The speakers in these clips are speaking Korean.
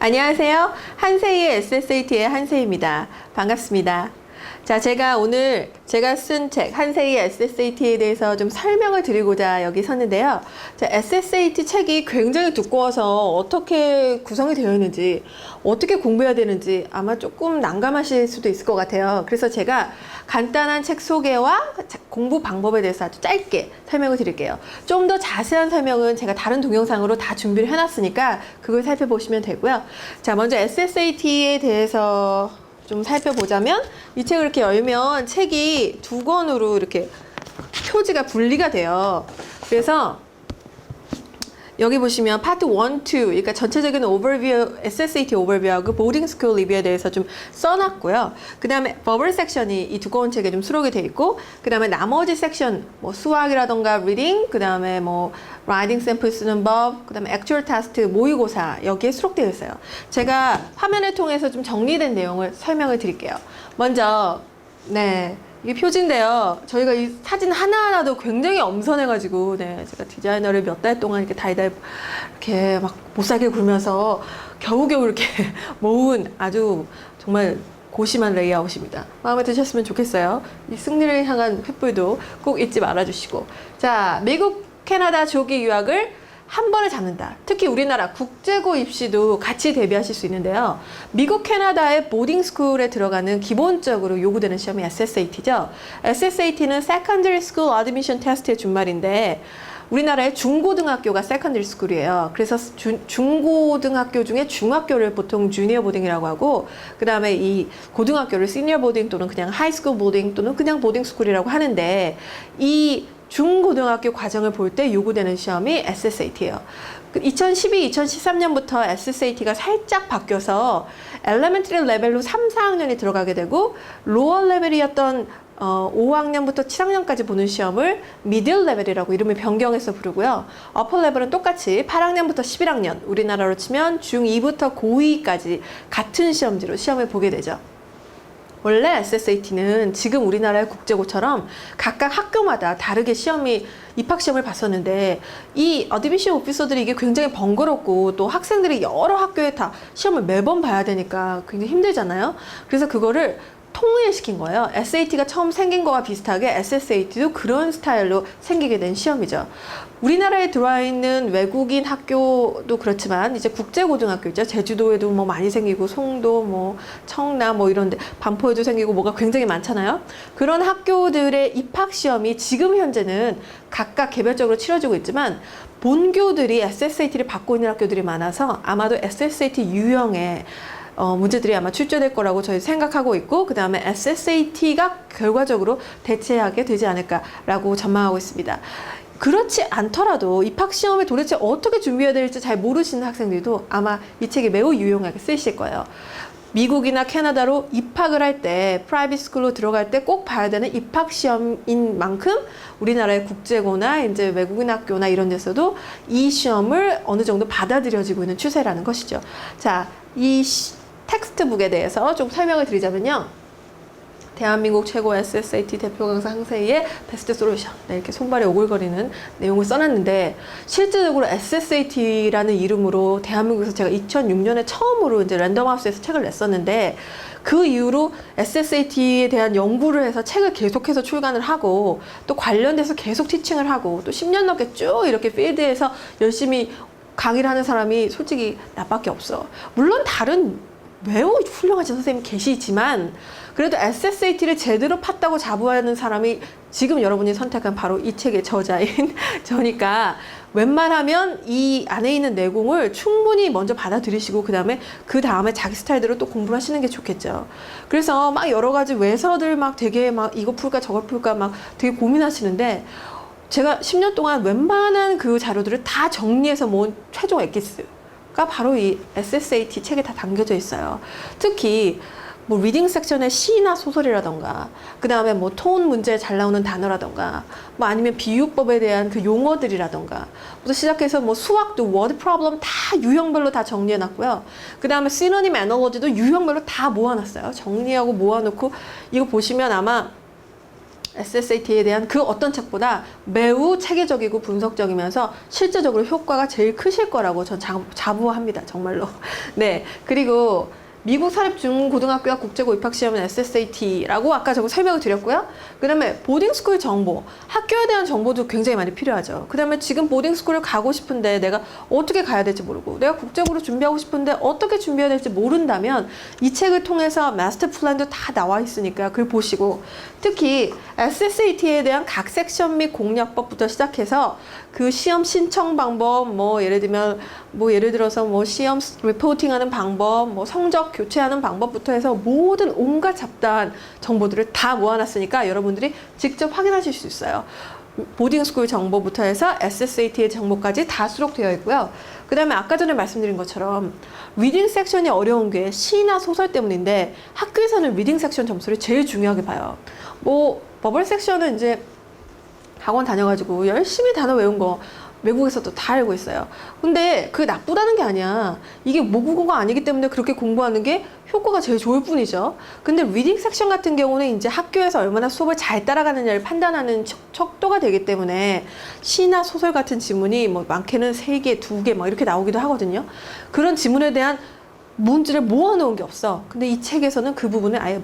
안녕하세요. 한세희의 SSAT의 한세희입니다. 반갑습니다. 자, 제가 쓴 책 한세희의 SSAT에 대해서 좀 설명을 드리고자 여기 섰는데요. 자, SSAT 책이 굉장히 두꺼워서 어떻게 구성이 되어 있는지, 어떻게 공부해야 되는지 아마 조금 난감하실 수도 있을 것 같아요. 그래서 제가 간단한 책 소개와 공부 방법에 대해서 아주 짧게 설명을 드릴게요. 좀 더 자세한 설명은 제가 다른 동영상으로 다 준비를 해놨으니까 그걸 살펴보시면 되고요. 자, 먼저 SSAT에 대해서 좀 살펴보자면, 이 책을 이렇게 열면 책이 두 권으로 이렇게 표지가 분리가 돼요. 그래서 여기 보시면 파트 1, 2, 그러니까 전체적인 오버뷰, SSAT 오버뷰하고 보딩 스쿨 리뷰에 대해서 좀 써놨고요. 그 다음에 버블 섹션이 이 두꺼운 책에 좀 수록이 돼 있고, 그 다음에 나머지 섹션, 뭐 수학이라던가 리딩, 그 다음에 뭐 라이딩 샘플 쓰는 법, 그 다음에 액츄얼 테스트, 모의고사, 여기에 수록되어 있어요. 제가 화면을 통해서 좀 정리된 내용을 설명을 드릴게요. 먼저, 이게 표지인데요. 저희가 이 사진 하나하나도 굉장히 엄선해가지고, 제가 디자이너를 몇 달 동안 이렇게 달달 이렇게 막 못살게 굴면서 겨우겨우 이렇게 모은 아주 정말 고심한 레이아웃입니다. 마음에 드셨으면 좋겠어요. 이 승리를 향한 횃불도 꼭 잊지 말아주시고. 자, 미국, 캐나다 조기 유학을 한 번에 잡는다. 특히 우리나라 국제고 입시도 같이 대비하실 수 있는데요. 미국, 캐나다의 보딩스쿨에 들어가는 기본적으로 요구되는 시험이 SSAT죠. SSAT는 Secondary School Admission Test의 준말인데, 우리나라의 중고등학교가 세컨더리 스쿨이에요. 그래서 중고등학교 중에 중학교를 보통 주니어 보딩이라고 하고, 그 다음에 이 고등학교를 시니어 보딩 또는 그냥 하이스쿨 보딩 또는 그냥 보딩 스쿨이라고 하는데, 이 중고등학교 과정을 볼 때 요구되는 시험이 SSAT예요. 2012, 2013년부터 SSAT가 살짝 바뀌어서 엘레멘터리 레벨로 3, 4학년이 들어가게 되고, 로어 레벨이었던 5학년부터 7학년까지 보는 시험을 미들 레벨이라고 이름을 변경해서 부르고요. 어퍼 레벨은 똑같이 8학년부터 11학년, 우리나라로 치면 중2부터 고2까지 같은 시험지로 시험을 보게 되죠. 원래 SSAT는 지금 우리나라의 국제고처럼 각각 학교마다 다르게 입학시험을 봤었는데, 이 어드미션 오피서들이 이게 굉장히 번거롭고, 또 학생들이 여러 학교에 다 시험을 매번 봐야 되니까 굉장히 힘들잖아요. 그래서 그거를 통일시킨 거예요. SAT가 처음 생긴 거와 비슷하게 SSAT도 그런 스타일로 생기게 된 시험이죠. 우리나라에 들어와 있는 외국인 학교도 그렇지만, 이제 국제고등학교 있죠. 제주도에도 뭐 많이 생기고, 송도, 뭐 청남, 뭐 이런데 반포에도 생기고, 뭐가 굉장히 많잖아요. 그런 학교들의 입학 시험이 지금 현재는 각각 개별적으로 치러지고 있지만, 본교들이 SSAT를 받고 있는 학교들이 많아서 아마도 SSAT 유형의 문제들이 아마 출제될 거라고 저희 생각하고 있고, 그 다음에 SSAT가 결과적으로 대체하게 되지 않을까라고 전망하고 있습니다. 그렇지 않더라도 입학시험에 도대체 어떻게 준비해야 될지 잘 모르시는 학생들도 아마 이 책이 매우 유용하게 쓰이실 거예요. 미국이나 캐나다로 입학을 할 때, 프라이빗 스쿨로 들어갈 때 꼭 봐야 되는 입학시험인 만큼, 우리나라의 국제고나 이제 외국인 학교나 이런 데서도 이 시험을 어느 정도 받아들여지고 있는 추세라는 것이죠. 자, 이 텍스트북에 대해서 좀 설명을 드리자면요. 대한민국 최고 SSAT 대표 강사 한세희의 베스트 솔루션, 이렇게 손발이 오글거리는 내용을 써놨는데, 실질적으로 SSAT라는 이름으로 대한민국에서 제가 2006년에 처음으로 이제 랜덤하우스에서 책을 냈었는데, 그 이후로 SSAT에 대한 연구를 해서 책을 계속해서 출간을 하고, 또 관련돼서 계속 티칭을 하고, 또 10년 넘게 쭉 이렇게 필드에서 열심히 강의를 하는 사람이 솔직히 나밖에 없어. 물론 다른 매우 훌륭하신 선생님 계시지만, 그래도 SSAT를 제대로 팠다고 자부하는 사람이 지금 여러분이 선택한 바로 이 책의 저자인 저니까, 웬만하면 이 안에 있는 내공을 충분히 먼저 받아들이시고, 그 다음에 자기 스타일대로 또 공부를 하시는 게 좋겠죠. 그래서 막 여러 가지 외서들 막 되게 막 이거 풀까 저거 풀까 막 되게 고민하시는데, 제가 10년 동안 웬만한 그 자료들을 다 정리해서 모은 최종 엑기스가 바로 이 SSAT 책에 다 담겨져 있어요. 특히 뭐 리딩 섹션의 시나 소설이라던가, 그 다음에 뭐 톤 문제에 잘 나오는 단어라던가, 뭐 아니면 비유법에 대한 그 용어들이라던가, 부터 시작해서 뭐 수학도 워드 프로블럼 다 유형별로 다 정리해 놨고요. 그 다음에 시노님 애널로지도 유형별로 다 모아놨어요. 정리하고 모아놓고, 이거 보시면 아마 SSAT에 대한 그 어떤 책보다 매우 체계적이고 분석적이면서 실제적으로 효과가 제일 크실 거라고 전 자부합니다. 정말로. 네. 그리고 미국 사립 중고등학교와 국제고 입학시험은 SSAT라고 아까 저거 설명을 드렸고요. 그 다음에 보딩스쿨 정보, 학교에 대한 정보도 굉장히 많이 필요하죠. 그 다음에 지금 보딩스쿨을 가고 싶은데 내가 어떻게 가야 될지 모르고 내가 국제고로 준비하고 싶은데 어떻게 준비해야 될지 모른다면 이 책을 통해서 마스터 플랜도 다 나와 있으니까 그걸 보시고, 특히 SSAT에 대한 각 섹션 및 공략법부터 시작해서 그 시험 신청 방법, 예를 들어서 시험 리포팅하는 방법, 성적 교체하는 방법부터 해서 모든 온갖 잡다한 정보들을 다 모아놨으니까 여러분들이 직접 확인하실 수 있어요. 보딩스쿨 정보부터 해서 SSAT의 정보까지 다 수록되어 있고요. 그 다음에 아까 전에 말씀드린 것처럼 리딩 섹션이 어려운 게 시나 소설 때문인데 학교에서는 리딩 섹션 점수를 제일 중요하게 봐요. 버블 섹션은 이제 학원 다녀가지고 열심히 단어 외운 거 외국에서도 다 알고 있어요. 근데 그게 나쁘다는 게 아니야. 이게 모국어가 아니기 때문에 그렇게 공부하는 게 효과가 제일 좋을 뿐이죠. 근데 리딩 섹션 같은 경우는 이제 학교에서 얼마나 수업을 잘 따라가느냐를 판단하는 척도가 되기 때문에 시나 소설 같은 지문이 많게는 3개, 2개 이렇게 나오기도 하거든요. 그런 지문에 대한 문제를 모아놓은 게 없어. 근데 이 책에서는 그 부분을 아예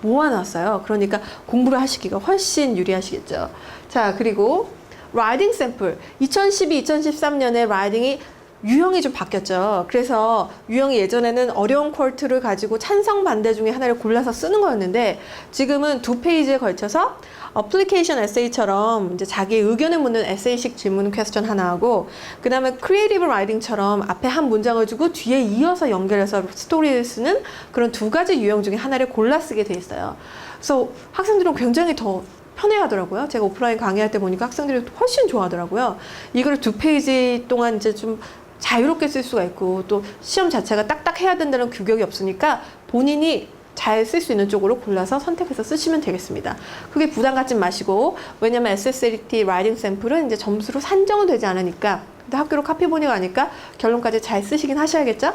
모아놨어요. 그러니까 공부를 하시기가 훨씬 유리하시겠죠. 자, 그리고 라이딩 샘플. 2012, 2013년에 라이딩이 유형이 좀 바뀌었죠. 그래서 유형이 예전에는 어려운 퀄트를 가지고 찬성 반대 중에 하나를 골라서 쓰는 거였는데 지금은 2페이지에 걸쳐서 어플리케이션 에세이처럼 이제 자기 의견을 묻는 에세이식 질문 퀘스천 하나 하고, 그 다음에 크리에이티브 라이팅처럼 앞에 한 문장을 주고 뒤에 이어서 연결해서 스토리를 쓰는 그런 2가지 유형 중에 하나를 골라 쓰게 돼 있어요. 그래서 학생들은 굉장히 더 편해하더라고요. 제가 오프라인 강의할 때 보니까 학생들이 훨씬 좋아하더라고요. 이걸 2페이지 동안 이제 좀 자유롭게 쓸 수가 있고, 또 시험 자체가 딱딱해야 된다는 규격이 없으니까 본인이 잘 쓸 수 있는 쪽으로 골라서 선택해서 쓰시면 되겠습니다. 그게 부담 갖지 마시고, 왜냐면 SSAT 라이팅 샘플은 이제 점수로 산정은 되지 않으니까, 근데 학교로 카피본이 가니까 결론까지 잘 쓰시긴 하셔야겠죠?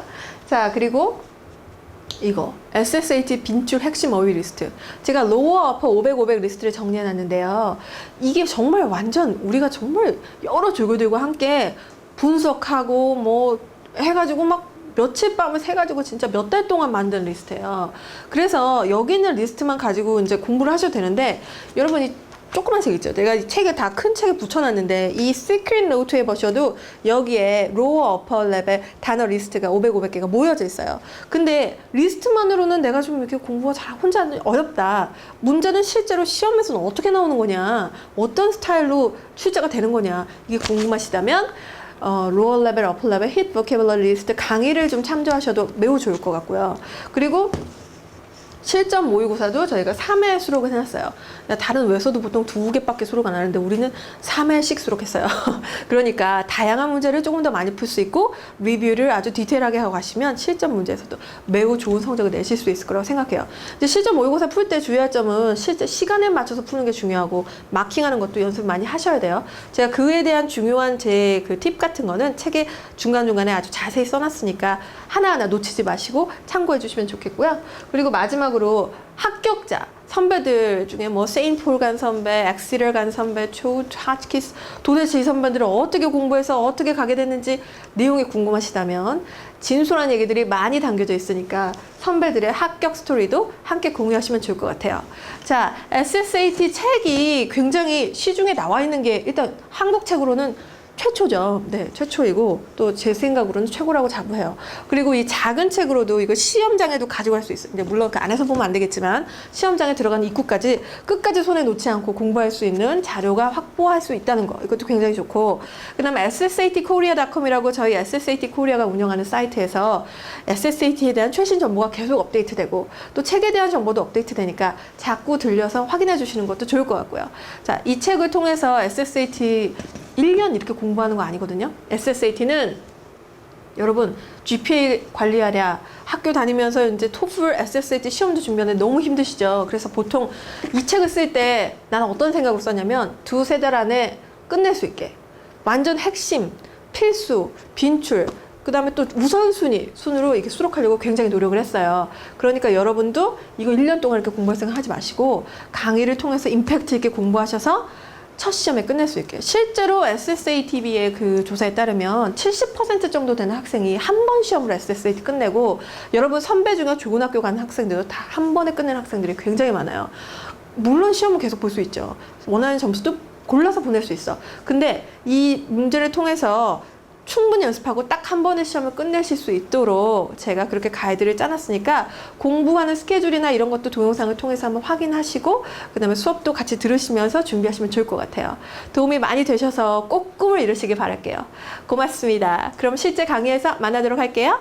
자, 그리고 이거 SSAT 빈출 핵심 어휘 리스트. 제가 로어 어퍼 500, 500 리스트를 정리해 놨는데요. 이게 정말 완전 우리가 정말 여러 조교들과 함께 분석하고 해가지고 며칠 밤을 새가지고 진짜 몇 달 동안 만든 리스트예요. 그래서 여기 있는 리스트만 가지고 이제 공부를 하셔도 되는데, 여러분이 조그만 책 있죠. 내가 이 책에 다 큰 책에 붙여놨는데 이 시크릿 노트에 보셔도 여기에 로어 어퍼 레벨 단어 리스트가 500, 500개가 모여져 있어요. 근데 리스트만으로는 내가 좀 이렇게 공부가 잘 혼자 어렵다. 문제는 실제로 시험에서는 어떻게 나오는 거냐, 어떤 스타일로 출제가 되는 거냐, 이게 궁금하시다면 로어 레벨, 어퍼 레벨, 힛 보캐블러리 리스트 강의를 좀 참조하셔도 매우 좋을 것 같고요. 그리고 실전 모의고사도 저희가 3회 수록을 해놨어요. 다른 외서도 보통 2개밖에 수록 안 하는데 우리는 3회씩 수록했어요. 그러니까 다양한 문제를 조금 더 많이 풀 수 있고 리뷰를 아주 디테일하게 하고 가시면 실전 문제에서도 매우 좋은 성적을 내실 수 있을 거라고 생각해요. 이제 실전 모의고사 풀 때 주의할 점은 실제 시간에 맞춰서 푸는 게 중요하고 마킹하는 것도 연습 많이 하셔야 돼요. 제가 그에 대한 중요한 제 그 팁 같은 거는 책에 중간중간에 아주 자세히 써놨으니까 하나하나 놓치지 마시고 참고해 주시면 좋겠고요. 그리고 마지막으로 합격자 선배들 중에 세인트폴 간 선배, 엑시럴 간 선배, 조지 하치키스, 도대체 이 선배들은 어떻게 공부해서 어떻게 가게 됐는지 내용이 궁금하시다면 진솔한 얘기들이 많이 담겨져 있으니까 선배들의 합격 스토리도 함께 공유하시면 좋을 것 같아요. 자, SSAT 책이 굉장히 시중에 나와 있는 게 일단 한국 책으로는 최초죠. 네, 최초이고 또 제 생각으로는 최고라고 자부해요. 그리고 이 작은 책으로도 이거 시험장에도 가져갈 수 있어요. 물론 그 안에서 보면 안 되겠지만 시험장에 들어가는 입구까지 끝까지 손에 놓지 않고 공부할 수 있는 자료가 확보할 수 있다는 거, 이것도 굉장히 좋고, 그 다음에 ssatkorea.com이라고 저희 SSAT 코리아가 운영하는 사이트에서 SSAT에 대한 최신 정보가 계속 업데이트되고 또 책에 대한 정보도 업데이트되니까 자꾸 들려서 확인해 주시는 것도 좋을 것 같고요. 자, 이 책을 통해서 SSAT 1년 이렇게 공부하는 거 아니거든요. SSAT는 여러분 GPA 관리하랴, 학교 다니면서 이제 토플, SSAT 시험도 준비하는데 너무 힘드시죠. 그래서 보통 이 책을 쓸 때 나는 어떤 생각으로 썼냐면 2-3달 안에 끝낼 수 있게 완전 핵심, 필수, 빈출, 그 다음에 또 순으로 이렇게 수록하려고 굉장히 노력을 했어요. 그러니까 여러분도 이거 1년 동안 이렇게 공부할 생각 하지 마시고 강의를 통해서 임팩트 있게 공부하셔서 첫 시험에 끝낼 수 있게. 실제로 SSATB의 그 조사에 따르면 70% 정도 되는 학생이 한 번 시험으로 SSAT 끝내고, 여러분 선배 중에 좋은 학교 가는 학생들도 다 한 번에 끝내는 학생들이 굉장히 많아요. 물론 시험은 계속 볼 수 있죠. 원하는 점수도 골라서 보낼 수 있어. 근데 이 문제를 통해서 충분히 연습하고 딱 한 번의 시험을 끝내실 수 있도록 제가 그렇게 가이드를 짜놨으니까 공부하는 스케줄이나 이런 것도 동영상을 통해서 한번 확인하시고, 그 다음에 수업도 같이 들으시면서 준비하시면 좋을 것 같아요. 도움이 많이 되셔서 꼭 꿈을 이루시길 바랄게요. 고맙습니다. 그럼 실제 강의에서 만나도록 할게요.